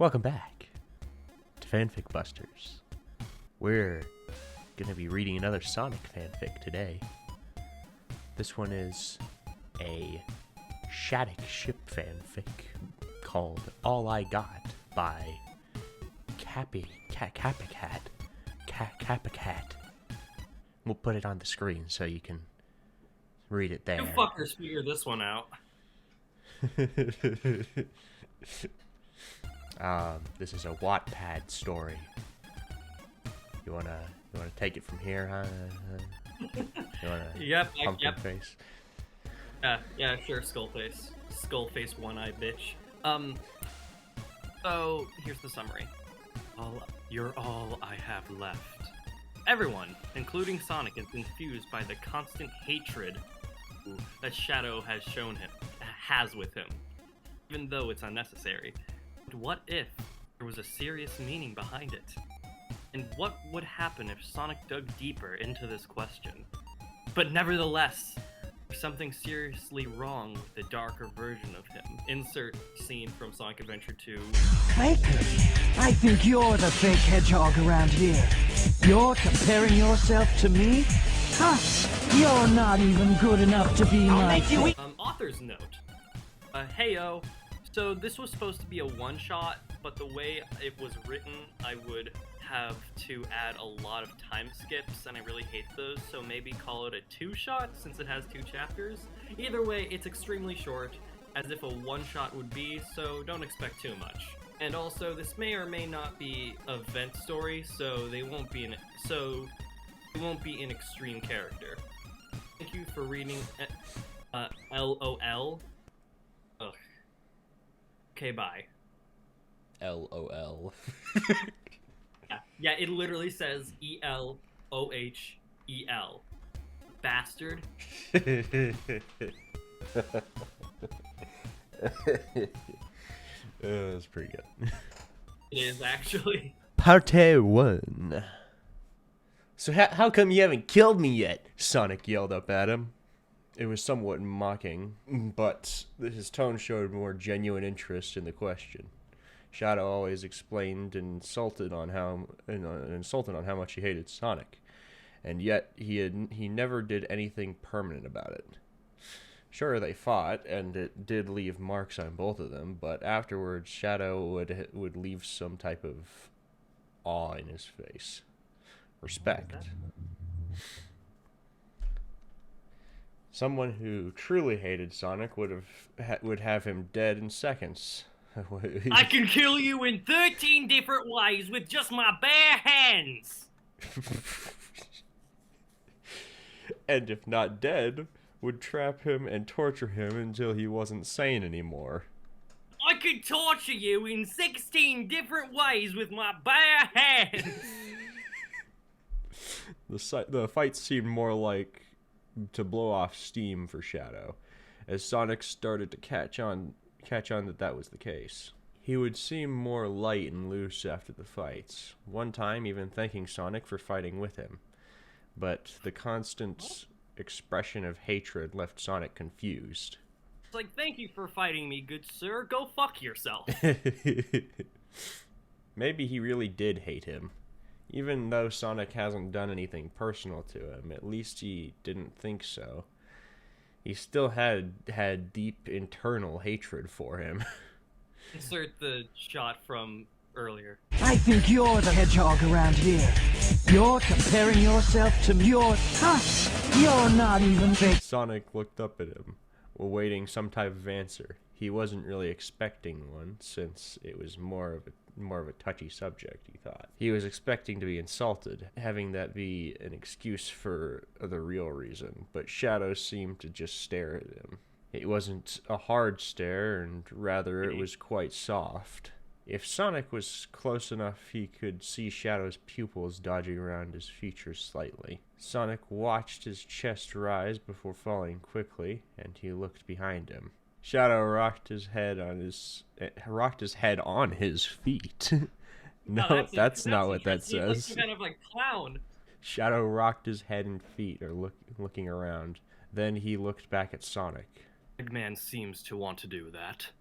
Welcome back to Fanfic Busters. We're gonna be reading another Sonic fanfic today. This one is a Shattuck ship fanfic called All I Got by Kappacat. We'll put it on the screen so you can read it there. You fuckers figure this one out. This is a Wattpad story. You wanna take it from here, huh? You wanna Yep. pumpkin face? Yeah, sure, Skullface one-eyed bitch. So, here's the summary. You're all I have left. Everyone, including Sonic, is confused by the constant hatred that Shadow has with him, even though it's unnecessary. But what if there was a serious meaning behind it? And what would happen if Sonic dug deeper into this question? But nevertheless, there's something seriously wrong with the darker version of him. Insert scene from Sonic Adventure 2. Faker? I think you're the fake hedgehog around here. You're comparing yourself to me? Huh? You're not even good enough to be my friend. Author's note. Heyo. So this was supposed to be a one-shot, but the way it was written, I would have to add a lot of time skips, and I really hate those, so maybe call it a two-shot since it has 2 chapters. Either way, it's extremely short, as if a one-shot would be, so don't expect too much. And also, this may or may not be a vent story, so they won't be an extreme character. Thank you for reading. LOL. Ugh. Okay, bye. LOL. Yeah, it literally says ELOHEL. Bastard. That's pretty good. It is actually. Parte 1. So how come you haven't killed me yet? Sonic yelled up at him. It was somewhat mocking, but his tone showed more genuine interest in the question. Shadow always explained and insulted on how much he hated Sonic, and yet he never did anything permanent about it. Sure, they fought, and it did leave marks on both of them, but afterwards Shadow would leave some type of awe in his face. Respect. Someone who truly hated Sonic would have him dead in seconds. I can kill you in 13 different ways with just my bare hands! And if not dead, would trap him and torture him until he wasn't sane anymore. I could torture you in 16 different ways with my bare hands! The fight seemed more like to blow off steam for Shadow, as Sonic started to catch on that was the case. He would seem more light and loose after the fights, one time even thanking Sonic for fighting with him. But the constant expression of hatred left Sonic confused. It's like, thank you for fighting me, good sir. Go fuck yourself. Maybe he really did hate him. Even though Sonic hasn't done anything personal to him, at least he didn't think so. He still had deep internal hatred for him. Insert the shot from earlier. I think you're the hedgehog around here. You're comparing yourself to me. You're not even fake. Sonic looked up at him, awaiting some type of answer. He wasn't really expecting one, since it was more of a touchy subject, he thought. He was expecting to be insulted, having that be an excuse for the real reason, but Shadow seemed to just stare at him. It wasn't a hard stare, and rather it was quite soft. If Sonic was close enough, he could see Shadow's pupils dodging around his features slightly. Sonic watched his chest rise before falling quickly, and he looked behind him. Shadow rocked his head on his feet. No, that's not what that says. Some kind of like clown. Shadow rocked his head and feet, looking around. Then he looked back at Sonic. Eggman seems to want to do that.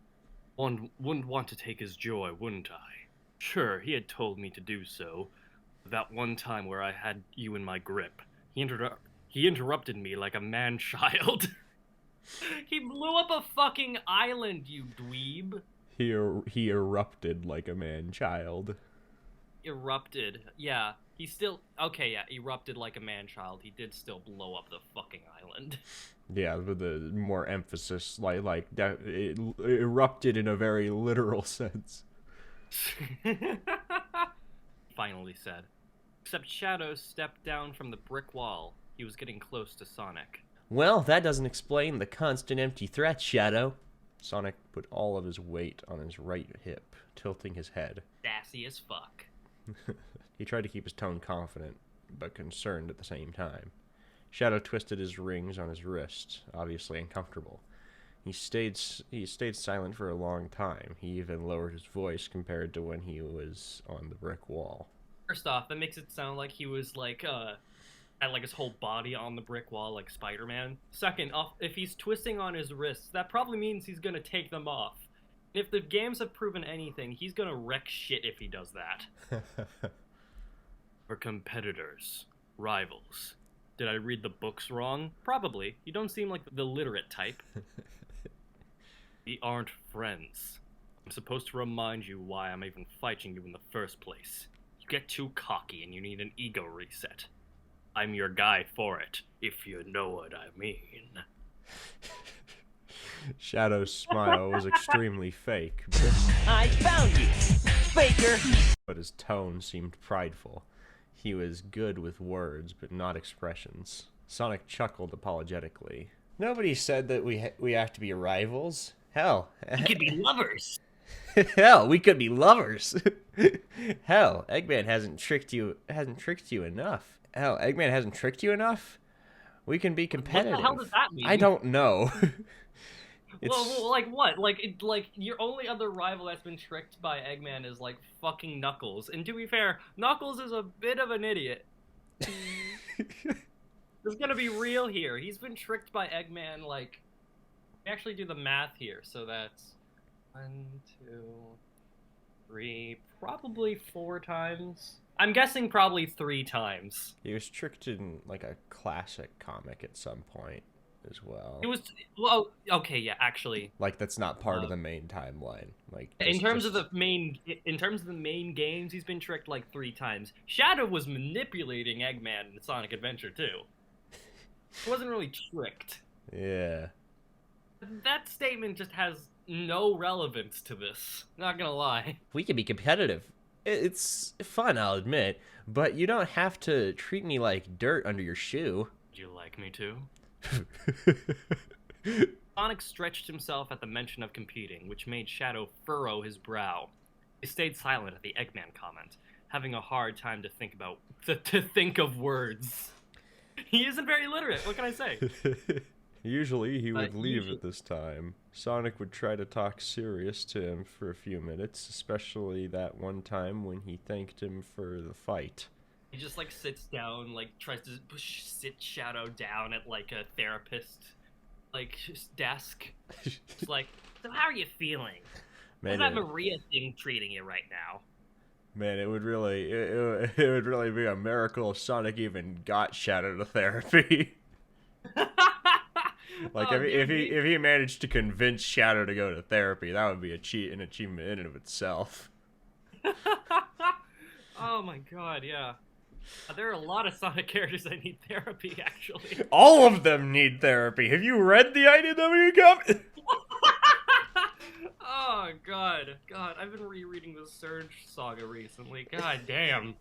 One wouldn't want to take his joy, wouldn't I? Sure, he had told me to do so. That one time where I had you in my grip, he interrupted me like a man-child. He blew up a fucking island, you dweeb. He erupted like a man-child. Erupted, yeah. He still... Okay, yeah, erupted like a man-child. He did still blow up the fucking island. Yeah, with the more emphasis, like that, it erupted in a very literal sense. Finally said. Except Shadow stepped down from the brick wall. He was getting close to Sonic. Well, that doesn't explain the constant empty threats, Shadow. Sonic put all of his weight on his right hip, tilting his head. Sassy as fuck. He tried to keep his tone confident, but concerned at the same time. Shadow twisted his rings on his wrist, obviously uncomfortable. He stayed silent for a long time. He even lowered his voice compared to when he was on the brick wall. First off, that makes it sound like he was like, had like his whole body on the brick wall like Spider-Man. Second off, if he's twisting on his wrists, that probably means he's gonna take them off. If the games have proven anything, he's gonna wreck shit if he does that. We're competitors. Rivals. Did I read the books wrong? Probably. You don't seem like the literate type. We aren't friends. I'm supposed to remind you why I'm even fighting you in the first place. You get too cocky and you need an ego reset. I'm your guy for it, if you know what I mean. Shadow's smile was extremely fake, I found you, faker! but his tone seemed prideful. He was good with words, but not expressions. Sonic chuckled apologetically. Nobody said that we have to be rivals. Hell, We could be lovers! hell, we could be lovers. Hell, Eggman hasn't tricked you enough. Hell, Eggman hasn't tricked you enough. We can be competitive. What the hell does that mean? I don't know. Well, like what? Like your only other rival that's been tricked by Eggman is like fucking Knuckles. And to be fair, Knuckles is a bit of an idiot. It's gonna be real here. He's been tricked by Eggman. Like, we actually do the math here, so that's 1, 2, 3, probably 4 times. I'm guessing probably 3 times. He was tricked in like a classic comic at some point as well. It was well, okay, yeah, actually. Like that's not part of the main timeline. Like In terms of the main games, he's been tricked like 3 times. Shadow was manipulating Eggman in Sonic Adventure 2. He wasn't really tricked. Yeah. That statement just has no relevance to this. Not gonna lie. We can be competitive. It's fun, I'll admit, but you don't have to treat me like dirt under your shoe. Would you like me to? Sonic stretched himself at the mention of competing, which made Shadow furrow his brow. He stayed silent at the Eggman comment, having a hard time to think of words. He isn't very literate, what can I say? Usually he would leave at this time. Sonic would try to talk serious to him for a few minutes, especially that one time when he thanked him for the fight. He just like sits down, like tries to sit Shadow down at like a therapist like desk. It's like, so how are you feeling? Man, How's that Maria thing treating you right now? Man, it would really be a miracle if Sonic even got Shadow to therapy. Like if he managed to convince Shadow to go to therapy, that would be an achievement in and of itself. Oh my god, yeah. There are a lot of Sonic characters that need therapy, actually. All of them need therapy. Have you read the IDW comic? Oh god, I've been rereading the Surge saga recently. God damn.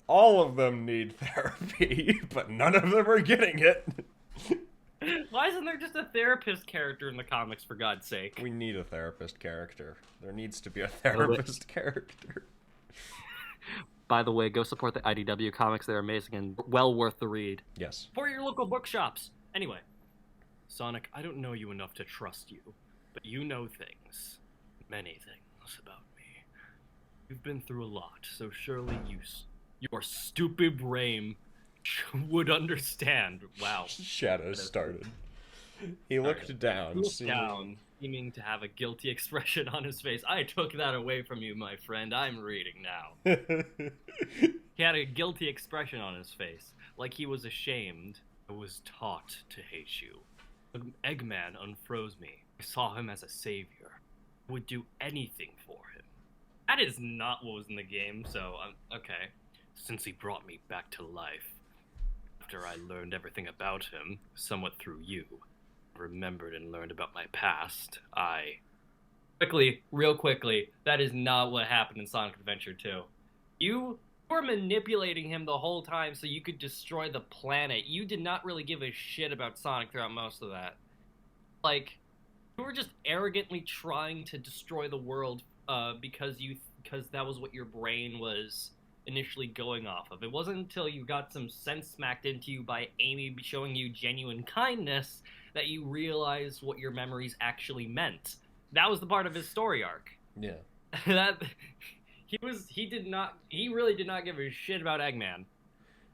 All of them need therapy, but none of them are getting it. Why isn't there just a therapist character in the comics, for God's sake? We need a therapist character. There needs to be a therapist character. By the way, go support the IDW comics. They're amazing and well worth the read. Yes. For your local bookshops. Anyway, Sonic, I don't know you enough to trust you, but you know things. Many things about me. You've been through a lot, so surely your stupid brain would understand. Wow. Shadow started. He looked down. He looked down. seeming to have a guilty expression on his face. I took that away from you, my friend. I'm reading now. He had a guilty expression on his face, like he was ashamed. I was taught to hate you. The Eggman unfroze me. I saw him as a savior. I would do anything for him. That is not what was in the game, so okay. Since he brought me back to life, after I learned everything about him, somewhat through you, remembered and learned about my past, real quickly, that is not what happened in Sonic Adventure 2. You were manipulating him the whole time so you could destroy the planet. You did not really give a shit about Sonic throughout most of that. Like, you were just arrogantly trying to destroy the world because that was what your brain was initially going off of. It wasn't until you got some sense smacked into you by Amy showing you genuine kindness that you realized what your memories actually meant. That was the part of his story arc. Yeah. He really did not give a shit about Eggman.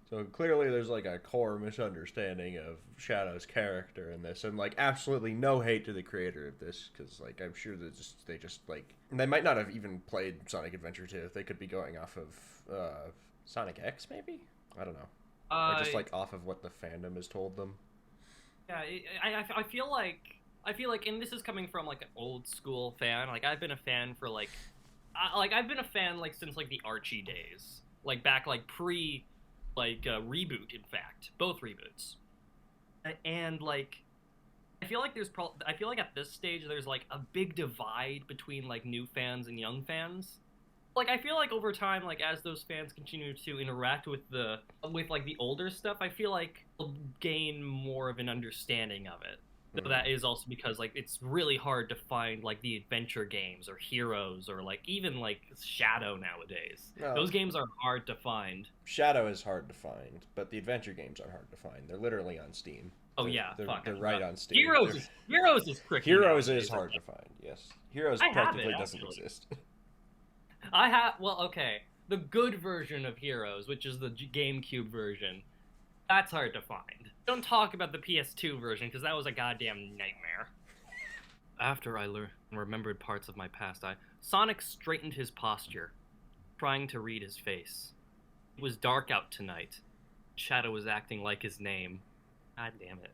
So clearly there's like a core misunderstanding of Shadow's character in this, and like absolutely no hate to the creator of this, because like I'm sure that they might not have even played Sonic Adventure 2. They could be going off of Sonic X maybe? I don't know. Or just like off of what the fandom has told them. Yeah, I feel like, and this is coming from like an old school fan. Like I've been a fan for I've been a fan like since like the Archie days, like back like pre reboot, in fact, both reboots. And like I feel like at this stage there's like a big divide between like new fans and young fans. Like I feel like over time, like as those fans continue to interact with the older stuff, I feel like they'll gain more of an understanding of it. So that is also because like it's really hard to find like the adventure games or Heroes or like even like Shadow nowadays. No. Those games are hard to find. Shadow is hard to find, but the adventure games are hard to find. They're literally on Steam. They're right on Steam. Heroes is tricky. Heroes is hard to find. Yes, Heroes practically doesn't exist. The good version of Heroes, which is the GameCube version, that's hard to find. Don't talk about the PS2 version, because that was a goddamn nightmare. After I remembered parts of my past, Sonic straightened his posture, trying to read his face. It was dark out tonight. Shadow was acting like his name. God damn it.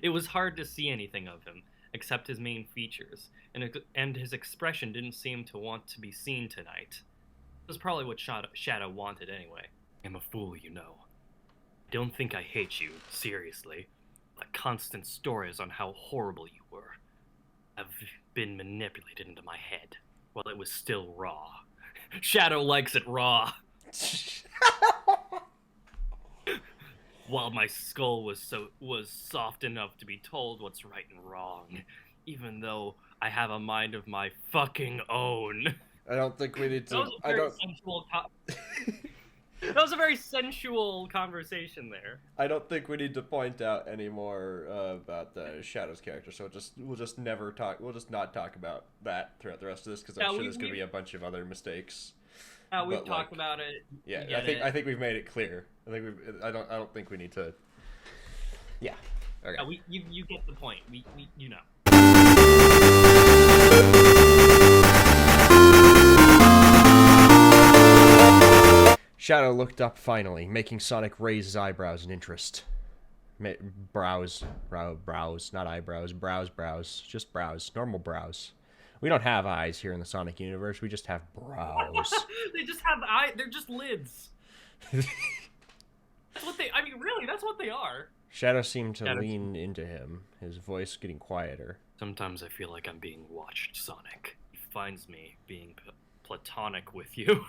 It was hard to see anything of him, except his main features, and his expression didn't seem to want to be seen tonight. It was probably what Shadow wanted anyway. I'm a fool, you know. Don't think I hate you, seriously. The constant stories on how horrible you were have been manipulated into my head while it was still raw. Shadow likes it raw. While my skull was soft enough to be told what's right and wrong, even though I have a mind of my fucking own. I don't think we need to. That was a very sensual conversation there. I don't think we need to point out any more about Shadow's character, so we'll just not talk about that throughout the rest of this, because I'm sure there's going to be a bunch of other mistakes. We've talked about it. Yeah, I think we've made it clear. I don't think we need to. Yeah. Okay. You get the point. We you know. Shadow looked up finally, making Sonic raise his eyebrows in interest. Brows, not eyebrows, brows, just brows, normal brows. We don't have eyes here in the Sonic universe, we just have brows. They just have they're just lids. That's what that's what they are. Shadow seemed to lean into him, his voice getting quieter. Sometimes I feel like I'm being watched, Sonic. He finds me being platonic with you.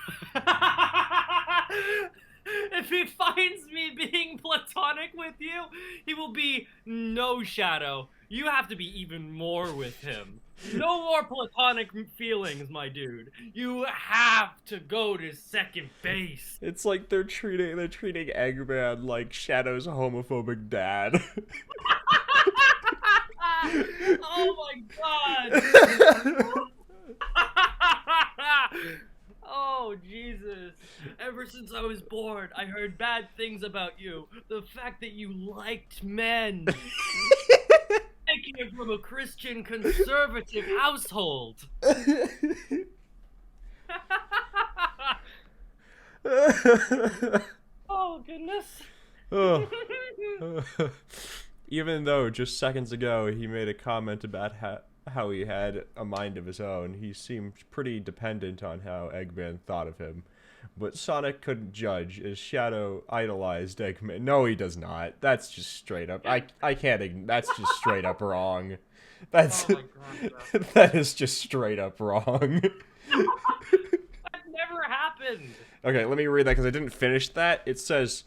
If he finds me being platonic with you, he will be no Shadow. You have to be even more with him. No more platonic feelings, my dude. You have to go to second base. It's like they're treating Eggman like Shadow's homophobic dad. Oh my god. Oh, Jesus. Ever since I was born, I heard bad things about you. The fact that you liked men. Make came from a Christian conservative household. Oh, goodness. Oh. Even though just seconds ago he made a comment about how he had a mind of his own, he seemed pretty dependent on how Eggman thought of him. But Sonic couldn't judge, as Shadow idolized Eggman. No, he does not. That's just straight up. I can't. That's just straight up wrong. That's Oh my God, that is just straight up wrong. that never happened. Okay, let me read that because I didn't finish that. It says,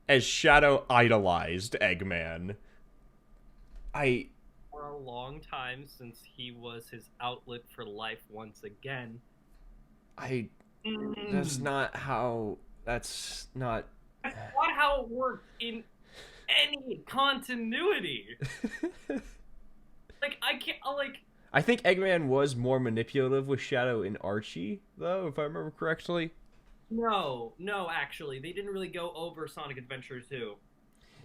as Shadow idolized Eggman. For a long time, since he was his outlet for life once again. That's not how. That's not. That's not how it worked in any continuity. Like, I can't, like... I think Eggman was more manipulative with Shadow in Archie, though, if I remember correctly. No, actually. They didn't really go over Sonic Adventure 2.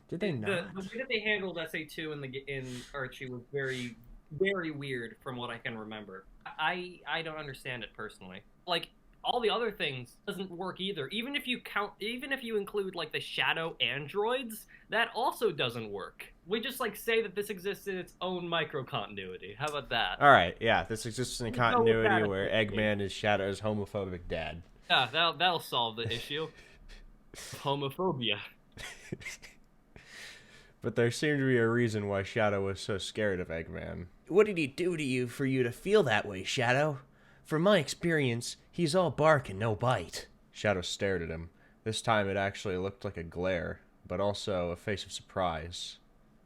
Did they not? The way that they handled SA2 in Archie was very, very weird from what I can remember. I don't understand it personally. Like, all the other things doesn't work either. Even if you include like the Shadow androids, that also doesn't work. We just like say that this exists in its own micro continuity. How about that? All right, yeah, this exists in a continuity where Eggman is Shadow's homophobic dad. Yeah, that'll solve the issue. Homophobia. But there seemed to be a reason why Shadow was so scared of Eggman. What did he do to you for you to feel that way, Shadow? From my experience, he's all bark and no bite. Shadow stared at him. This time it actually looked like a glare, but also a face of surprise.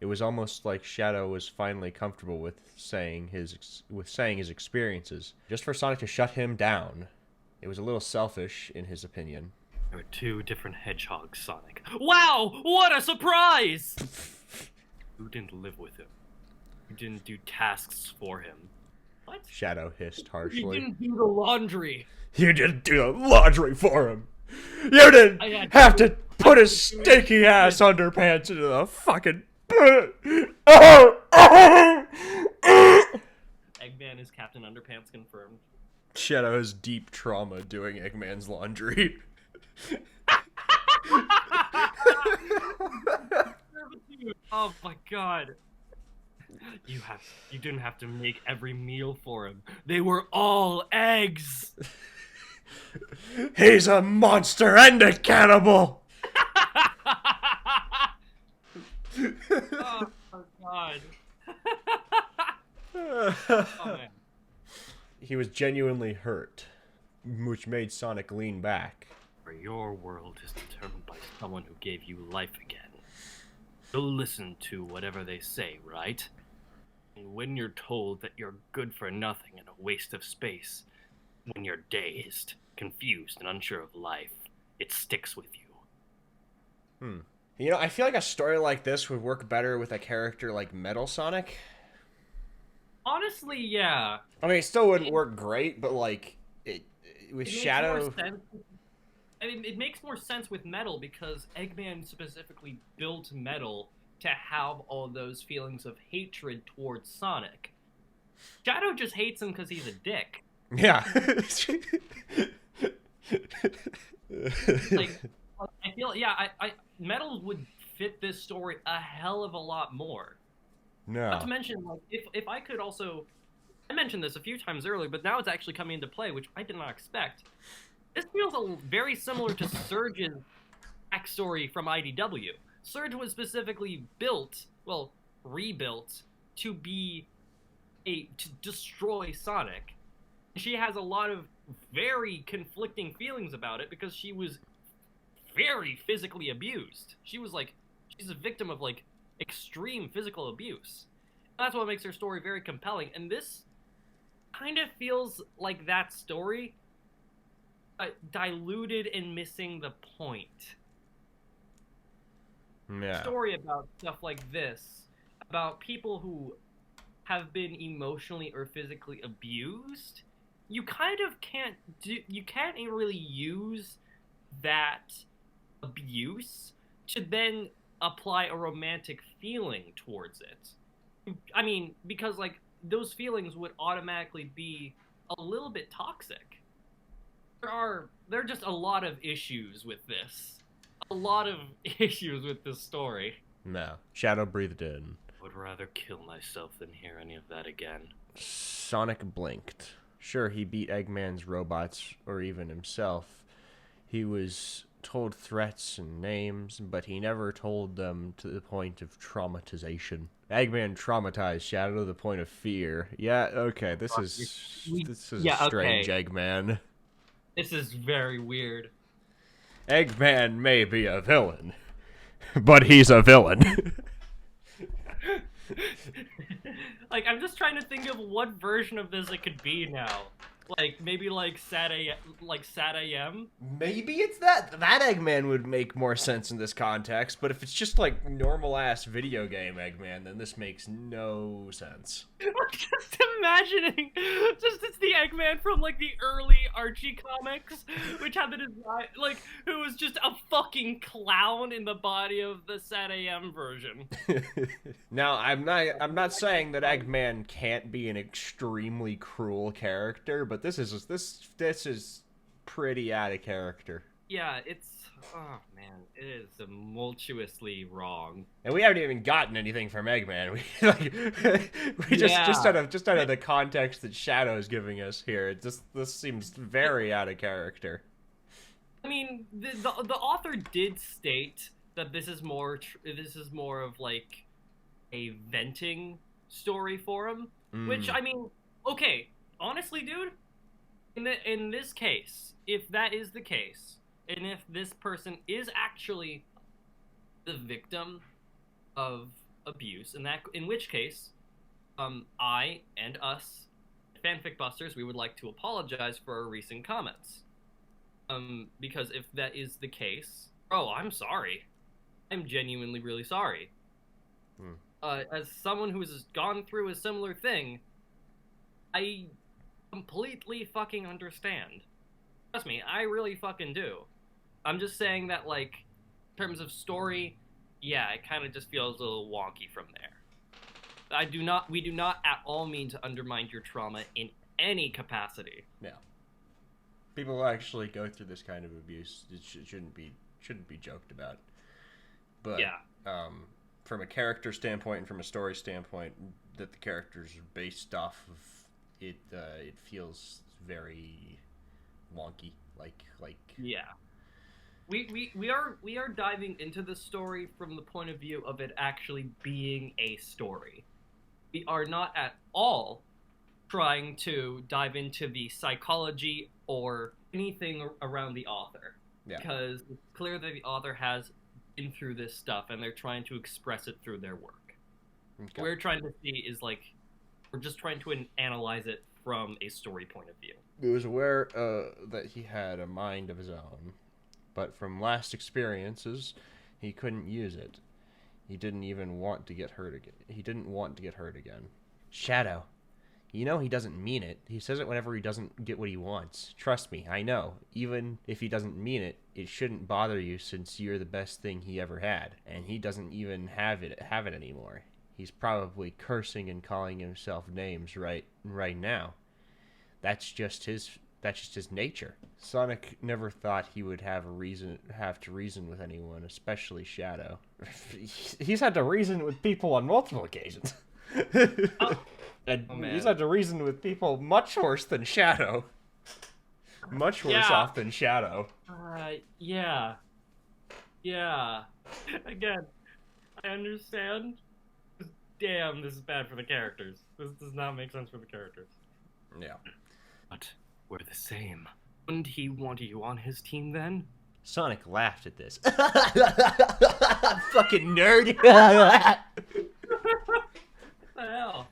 It was almost like Shadow was finally comfortable with saying his experiences, just for Sonic to shut him down. It was a little selfish, in his opinion. There were two different hedgehogs, Sonic. Wow! What a surprise! You didn't live with him. You didn't do tasks for him. What? Shadow hissed harshly. You didn't do the laundry. You didn't do the laundry for him. You didn't have to put his stinky ass underpants into the fucking... Eggman is Captain Underpants confirmed. Shadow has deep trauma doing Eggman's laundry. Oh my god. You didn't have to make every meal for him. They were all eggs. He's a monster and a cannibal. Oh my god. Oh man. He was genuinely hurt, which made Sonic lean back. For your world is determined by someone who gave you life again. You'll listen to whatever they say, right? And when you're told that you're good for nothing and a waste of space, when you're dazed, confused, and unsure of life, it sticks with you. You know, I feel like a story like this would work better with a character like Metal Sonic. Honestly, yeah. I mean, it still wouldn't work great, but like, with Shadow... I mean, it makes more sense with Metal because Eggman specifically built Metal to have all those feelings of hatred towards Sonic. Shadow just hates him because he's a dick. Yeah. Like, I feel, yeah, Metal would fit this story a hell of a lot more. No. Not to mention, like, if I could also... I mentioned this a few times earlier, but now it's actually coming into play, which I did not expect. This feels very similar to Surge's backstory from IDW. Surge was specifically built, well, rebuilt, to destroy Sonic. She has a lot of very conflicting feelings about it because she was very physically abused. She's a victim of, like, extreme physical abuse. That's what makes her story very compelling, and this kind of feels like that story, diluted and missing the point. Yeah. A story about stuff like this, about people who have been emotionally or physically abused, you kind of can't really use that abuse to then apply a romantic feeling towards it. I mean, because like those feelings would automatically be a little bit toxic. There are just a lot of issues with this. A lot of issues with this story. No. Shadow breathed in. Would rather kill myself than hear any of that again. Sonic blinked. Sure, he beat Eggman's robots, or even himself. He was told threats and names, but he never told them to the point of traumatization. Eggman traumatized Shadow to the point of fear. Yeah, okay, this is strange, okay. Eggman. This is very weird. Eggman may be a villain, but he's a villain. Like, I'm just trying to think of what version of this it could be now. Like, maybe like Sad AM? Maybe it's that Eggman would make more sense in this context, but if it's just like normal-ass video game Eggman, then this makes no sense. Just imagining, it's the Eggman from like the early Archie comics, which had the design, like, who was just a fucking clown in the body of the Sad AM version. Now, I'm not saying that Eggman can't be an extremely cruel character, but this is pretty out of character. Yeah, oh man, it is tumultuously wrong. And we haven't even gotten anything from Eggman. We just out of the context that Shadow is giving us here, this seems very out of character. I mean, the author did state that this is more of like a venting story for him, which, I mean, okay, honestly, dude, in this case, if that is the case, and if this person is actually the victim of abuse, in which case, I and us, Fanfic Busters, we would like to apologize for our recent comments. Because if that is the case, I'm sorry. I'm genuinely really sorry. As someone who has gone through a similar thing, I completely fucking understand. Trust me, I really fucking do. I'm just saying that, like, in terms of story, yeah, it kind of just feels a little wonky from there. We do not at all mean to undermine your trauma in any capacity. No. People who actually go through this kind of abuse, it shouldn't be joked about. But yeah. From a character standpoint and from a story standpoint, that the characters are based off of it, it feels very wonky. Like yeah. We are diving into the story from the point of view of it actually being a story. We are not at all trying to dive into the psychology or anything around the author. Yeah. Because it's clear that the author has been through this stuff and they're trying to express it through their work. Okay. What we're trying to see is, like, we're just trying to analyze it from a story point of view. He was aware that he had a mind of his own, but from last experiences, he couldn't use it. He didn't even want to get hurt again. Shadow. You know he doesn't mean it. He says it whenever he doesn't get what he wants. Trust me, I know. Even if he doesn't mean it, it shouldn't bother you since you're the best thing he ever had. And he doesn't even have it anymore. He's probably cursing and calling himself names right now. That's just his nature. Sonic never thought he would have to reason with anyone, especially Shadow. He's had to reason with people on multiple occasions. And he's had to reason with people much worse than Shadow. Much worse off than Shadow. Yeah. Again, I understand. Damn, this is bad for the characters. This does not make sense for the characters. Yeah. But we're the same. Wouldn't he want you on his team then? Sonic laughed at this. Fucking nerd. What the hell?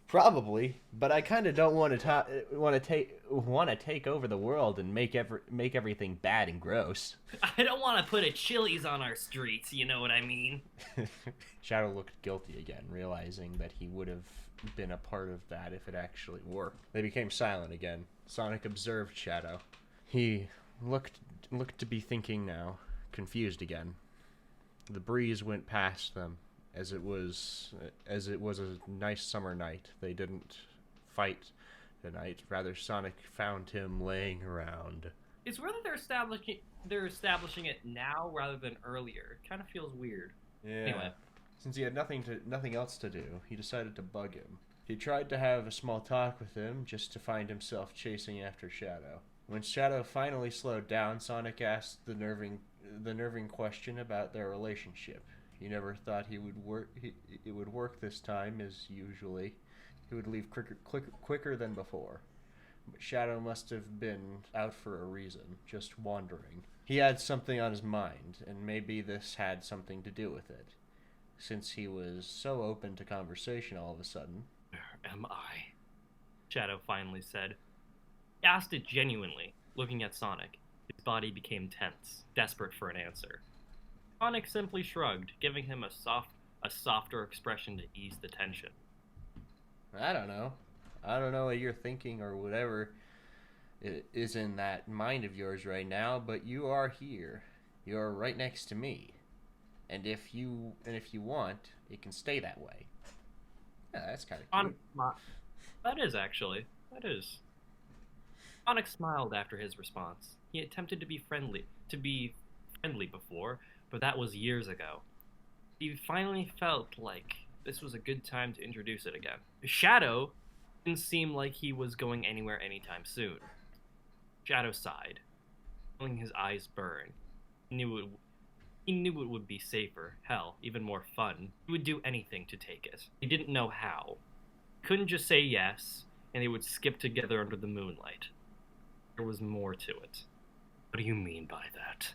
Probably, but I kind of don't want to take over the world and make everything bad and gross. I don't want to put a Chili's on our streets, you know what I mean? Shadow looked guilty again, realizing that he would have been a part of that if it actually worked. They became silent again. Sonic observed Shadow. He looked to be thinking now, confused again. The breeze went past them, as it was a nice summer night. They didn't fight tonight. Rather, Sonic found him laying around. It's whether they're establishing it now rather than earlier. It kind of feels weird. Yeah. Anyway. Since he had nothing else to do, he decided to bug him. He tried to have a small talk with him, just to find himself chasing after Shadow. When Shadow finally slowed down, Sonic asked the nerving question about their relationship. He never thought it would work this time, as usually. He would leave quicker than before. But Shadow must have been out for a reason, just wandering. He had something on his mind, and maybe this had something to do with it. Since he was so open to conversation all of a sudden. Where am I? Shadow finally said. He asked it genuinely, looking at Sonic. His body became tense, desperate for an answer. Sonic simply shrugged, giving him a softer expression to ease the tension. I don't know what you're thinking or whatever is in that mind of yours right now, but you are here. You're right next to me. And if you want, it can stay that way. Yeah, that's kind of cute. That is. Sonic smiled after his response. He attempted to be friendly before, but that was years ago. He finally felt like this was a good time to introduce it again. Shadow didn't seem like he was going anywhere anytime soon. Shadow sighed, feeling his eyes burn. He knew it would be safer, hell, even more fun. He would do anything to take it. He didn't know how. He couldn't just say yes, and they would skip together under the moonlight. There was more to it. What do you mean by that?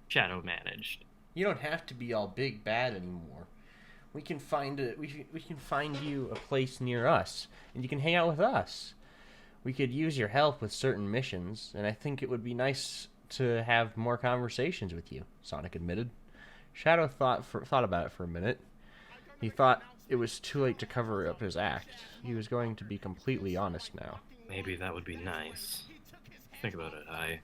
Shadow managed. You don't have to be all big bad anymore. We can find you a place near us, and you can hang out with us. We could use your help with certain missions, and I think it would be nice to have more conversations with you, Sonic admitted. Shadow thought about it for a minute. He thought it was too late to cover up his act. He was going to be completely honest now. Maybe that would be nice. Think about it,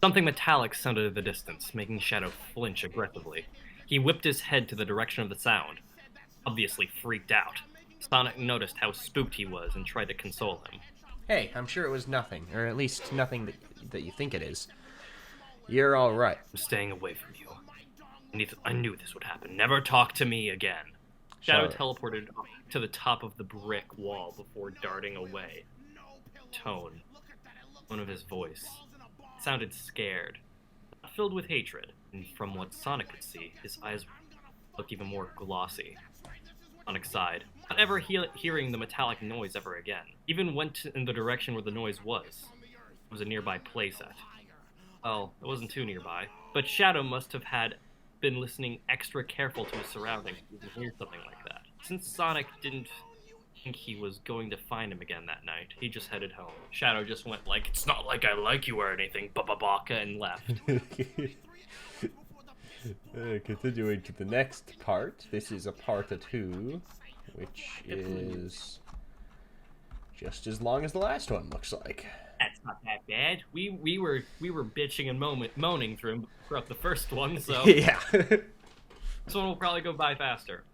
Something metallic sounded in the distance, making Shadow flinch aggressively. He whipped his head to the direction of the sound, obviously freaked out. Sonic noticed how spooked he was and tried to console him. Hey, I'm sure it was nothing, or at least nothing that you think it is. You're all right. I'm staying away from you. I knew this would happen. Never talk to me again. Shadow teleported to the top of the brick wall before darting away. Tone of his voice sounded scared, filled with hatred, and from what Sonic could see, his eyes looked even more glossy. Sonic sighed, not ever hearing the metallic noise ever again. Even went in the direction where the noise was. It was a nearby playset. Well, it wasn't too nearby, but Shadow must have been listening extra careful to his surroundings to hear something like that. Since Sonic didn't think he was going to find him again that night, he just headed home. Shadow just went like, "It's not like I like you or anything, ba-ba-baka," and left. Continuing to the next part, this is a part 2, which is just as long as the last one, looks like. That's not that bad. We were bitching and moaning throughout the first one, so yeah. this one will probably go by faster.